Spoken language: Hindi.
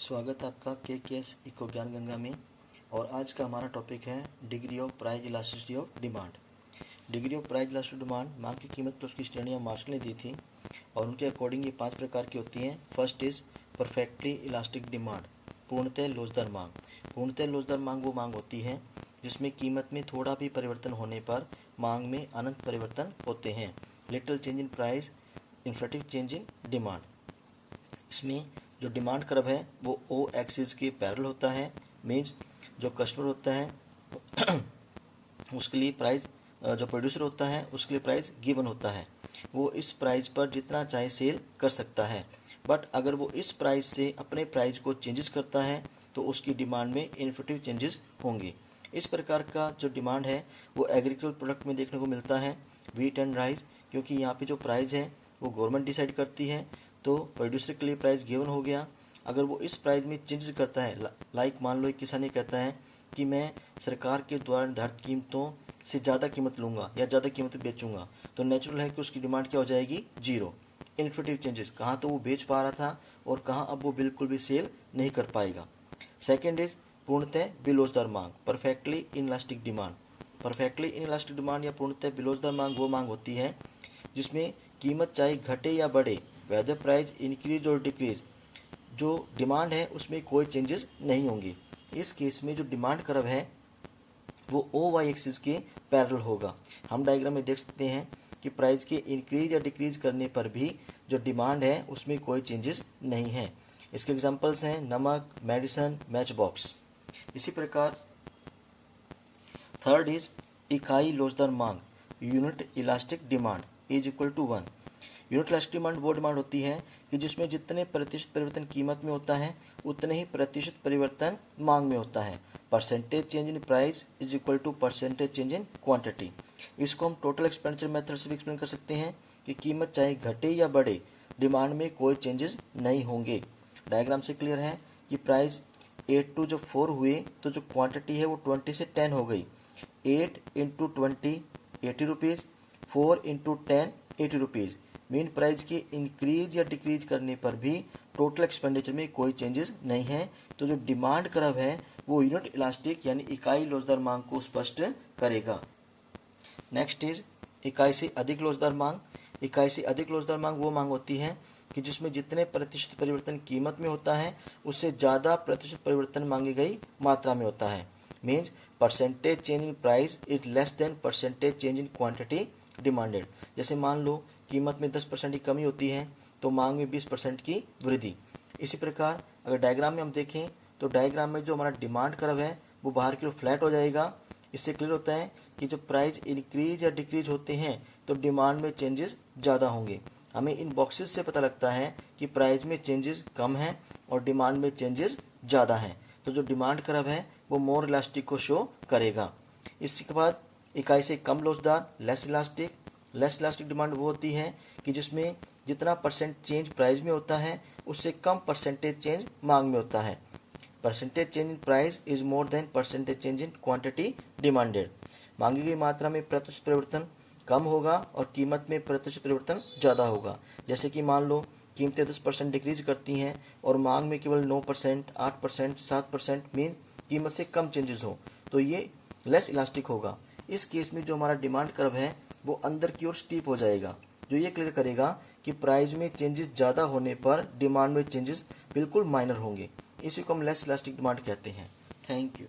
स्वागत है आपका के इको ज्ञान गंगा में। और आज का हमारा टॉपिक है degree of price elasticity of demand. Degree of price elasticity demand मांग की कीमत पर उसकी श्रेणियाँ मार्शल ने दी थी और उनके अकॉर्डिंग ये 5 प्रकार की होती हैं। First is perfectly elastic demand, पूर्णतः लोचदार मांग। पूर्णतः लोचदार मांग वो मांग होती है जिसमें कीमत में थोड़ा भी परिवर्तन होने पर मांग में अनंत परिवर्तन होते हैं। Little change in price, inflative change in demand. इसमें जो डिमांड कर्व है वो ओ एक्सिस के पैरेलल होता है। मीन्स जो कस्टमर होता है उसके लिए प्राइस, जो प्रोड्यूसर होता है उसके लिए प्राइस गिवन होता है। वो इस प्राइस पर जितना चाहे सेल कर सकता है, बट अगर वो इस प्राइस से अपने प्राइस को चेंजेस करता है तो उसकी डिमांड में इन्फ्लेटिव चेंजेस होंगे। इस प्रकार का जो डिमांड है वो एग्रीकल्चर प्रोडक्ट में देखने को मिलता है, व्हीट एंड राइस, क्योंकि यहाँ पे जो प्राइस है वो गवर्नमेंट डिसाइड करती है। तो प्रोड्यूसर के लिए प्राइस गिवन हो गया। अगर वो इस प्राइस में चेंजेस करता है, लाइक मान लो एक किसान ये कहता है कि मैं सरकार के द्वारा निर्धारित कीमतों से ज़्यादा कीमत लूँगा या ज़्यादा कीमत बेचूंगा, तो नेचुरल है कि उसकी डिमांड क्या हो जाएगी, जीरो। इन्फ्लेटिव चेंजेस, कहाँ तो वो बेच पा रहा था और कहाँ अब वो बिल्कुल भी सेल नहीं कर पाएगा। सेकेंड इज पूर्णतः बेलोचदार मांग, perfectly inelastic demand. Perfectly inelastic demand या पूर्णतः बेलोचदार मांग वो मांग होती है जिसमें कीमत चाहे घटे या बढ़े, वेदर प्राइस इंक्रीज और डिक्रीज, जो डिमांड है उसमें कोई चेंजेस नहीं होंगे। इस केस में जो डिमांड कर्व है वो ओ वाई एक्सिस के पैरेलल होगा। हम डायग्राम में देख सकते हैं कि प्राइस के इंक्रीज या डिक्रीज करने पर भी जो डिमांड है उसमें कोई चेंजेस नहीं है। इसके एग्जांपल्स हैं नमक, मेडिसन, मैच बॉक्स। इसी प्रकार थर्ड इज इकाई लोचदार मांग, unit elastic demand is equal to 1। Unit elastic demand वो डिमांड होती है कि जिसमें जितने प्रतिशत परिवर्तन कीमत में होता है उतने ही प्रतिशत परिवर्तन मांग में होता है। Percentage change in price is equal to percentage change in quantity. इसको हम टोटल एक्सपेंडिचर मेथड से भी एक्सप्लेन कर सकते हैं कि कीमत चाहे घटे या बढ़े, डिमांड में कोई चेंजेस नहीं होंगे। डायग्राम से क्लियर है कि प्राइस 8 to 4 हुए तो जो क्वांटिटी है वो 20 से 10 हो गई। 8 into 20 80 rupees, 4 into 10 80 rupees. Main price के इंक्रीज या डिक्रीज करने पर भी टोटल एक्सपेंडिचर में कोई चेंजेस नहीं है। तो जो डिमांड कर्व है वो यूनिट इलास्टिक यानी इकाई लोचदार मांग को स्पष्ट करेगा। नेक्स्ट इज इकाई से अधिक लोचदार मांग। इकाई से अधिक लोचदार मांग वो मांग होती है कि जिसमें जितने प्रतिशत परिवर्तन कीमत में होता है उससे ज़्यादा प्रतिशत परिवर्तन मांगी गई मात्रा में होता है। Means percentage change in price is less than percentage change in quantity demanded. जैसे मान लो कीमत में 10% की कमी होती है तो मांग में 20% की वृद्धि। इसी प्रकार अगर डायग्राम में हम देखें तो डायग्राम में जो हमारा डिमांड कर्व है वो बाहर की ओर फ्लैट हो जाएगा। इससे क्लियर होता है कि जब प्राइस इंक्रीज या डिक्रीज होते हैं तो डिमांड में चेंजेस ज़्यादा होंगे। हमें इन बॉक्सेस से पता लगता है कि प्राइस में चेंजेस कम हैं और डिमांड में चेंजेस ज़्यादा हैं। तो जो डिमांड कर्व है वो मोर इलास्टिक को शो करेगा। इसके बाद इकाई से कम लोचदार, less elastic. Less elastic demand वो होती है कि जिसमें जितना परसेंट चेंज प्राइस में होता है उससे कम परसेंटेज चेंज मांग में होता है। Percentage change in price is more than percentage change in quantity demanded. मांगी गई मात्रा में प्रतिशत परिवर्तन कम होगा और कीमत में प्रतिशत परिवर्तन ज़्यादा होगा। जैसे कि मान लो कीमतें 10% डिक्रीज करती हैं और मांग में केवल 9%, 8%, 7% मीन कीमत से कम चेंजेस हो, तो ये लेस इलास्टिक होगा। इस केस में जो हमारा डिमांड कर्व है वो अंदर की ओर स्टीप हो जाएगा, जो ये क्लियर करेगा कि प्राइस में चेंजेस ज़्यादा होने पर डिमांड में चेंजेस बिल्कुल माइनर होंगे। इसी को हम लेस इलास्टिक डिमांड कहते हैं। Thank you.